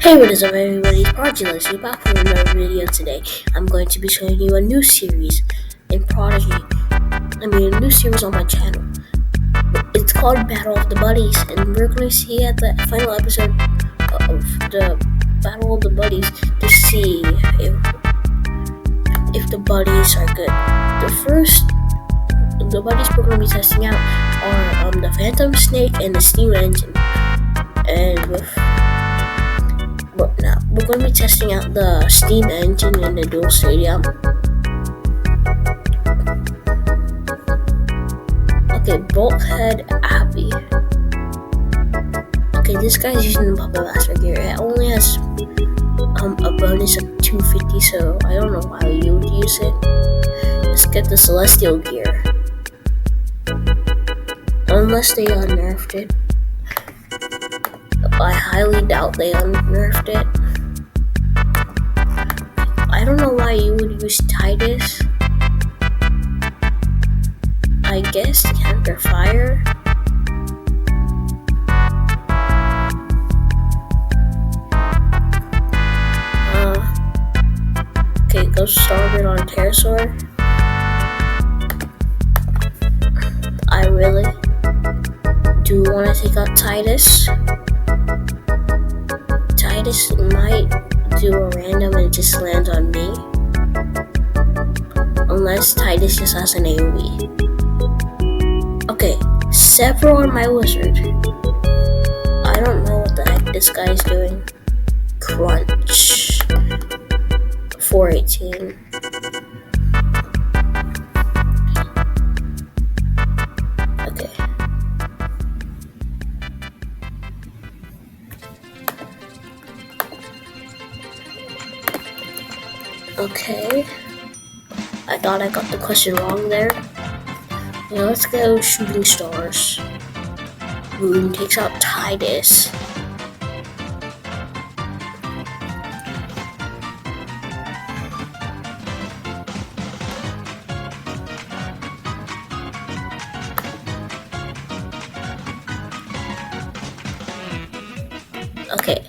Hey, what is up everybody, it's Prodigy. Let's get back for another video today. I'm going to be showing you a new series in Prodigy. A new series on my channel. It's called Battle of the Buddies, and we're going to see at the final episode of the Battle of the Buddies to see if the buddies are good. The buddies we're going to be testing out are the Phantom Snake and the Steam Engine. And we're going to be testing out the Steam Engine in the Dual Stadium. Okay, Bolthead Abbey. Okay, this guy's using the Puppet Master gear. It only has a bonus of 250, so I don't know why you would use it. Let's get the Celestial gear. Unless they unnerfed it. I highly doubt they unnerfed it. I don't know why you would use Titus. I guess counter fire. Okay, go starboard on Pterosaur. I really do want to take out Titus. Titus might do a random and just lands on me. Unless Titus just has an AoE. Okay, Sephiroth on my wizard. I don't know what the heck this guy's doing. Crunch. 418. Okay. Okay, I thought I got the question wrong there. Now let's go Shooting Stars. Moon takes out Titus.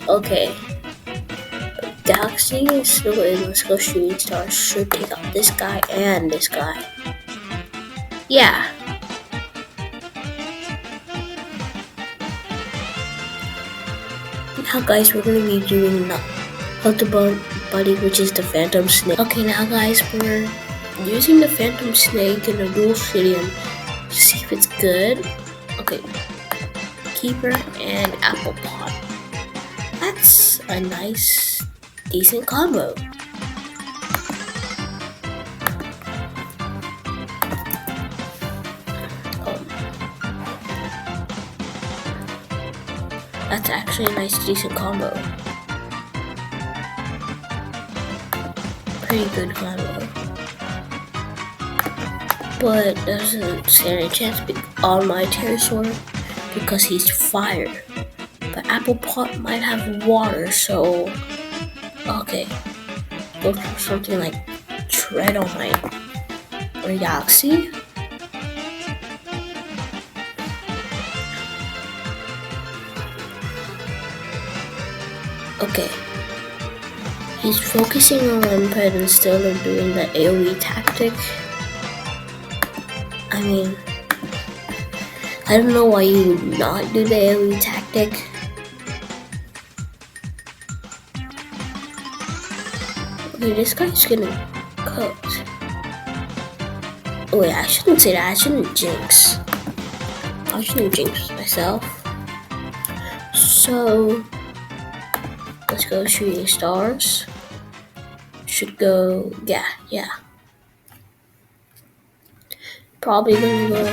Okay. Galaxy is still in. Let's go Shooting Stars. Should take out this guy and this guy. Yeah. Now guys, we're going to be doing the Ultimate Buddy, which is the Phantom Snake. Okay, now guys, we're using the Phantom Snake in the Dual Stadium to see if it's good. Okay. Keeper and Apple Pot. That's a nice, decent combo. That's actually a nice, decent combo. Pretty good combo. But there's a standing chance on my Pterosaur because he's fire. But Apple Pot might have water, so okay. Go for something like Tread on my Galaxy. Okay. He's focusing on Limpet instead of doing the AoE tactic. I mean, I don't know why you would not do the AoE tactic. Okay, this guy's gonna cook. Oh wait, I shouldn't say that. I shouldn't jinx myself. So let's go Shooting Stars. Should go, yeah. Probably gonna go.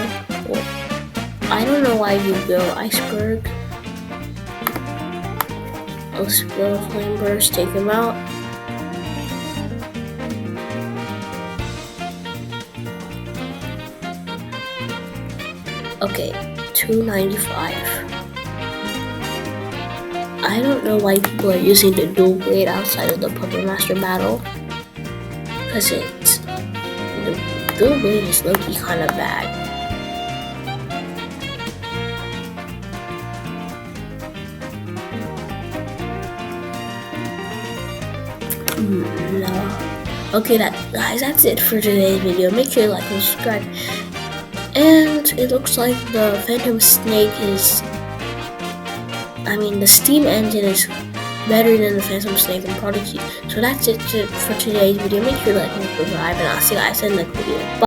Well, I don't know why you go Iceberg. Let's go Flame Burst. Take him out. Okay, 295. I don't know why people are using the dual blade outside of the Puppet Master battle. Because the dual blade is low-key kind of bad. No. Okay, guys, that's it for today's video. Make sure you like and subscribe. And it looks like the Phantom Snake is, the steam engine is better than the Phantom Snake and Prodigy. So that's it for today's video. Make sure you like and subscribe, and I'll see you guys in the next video. Bye.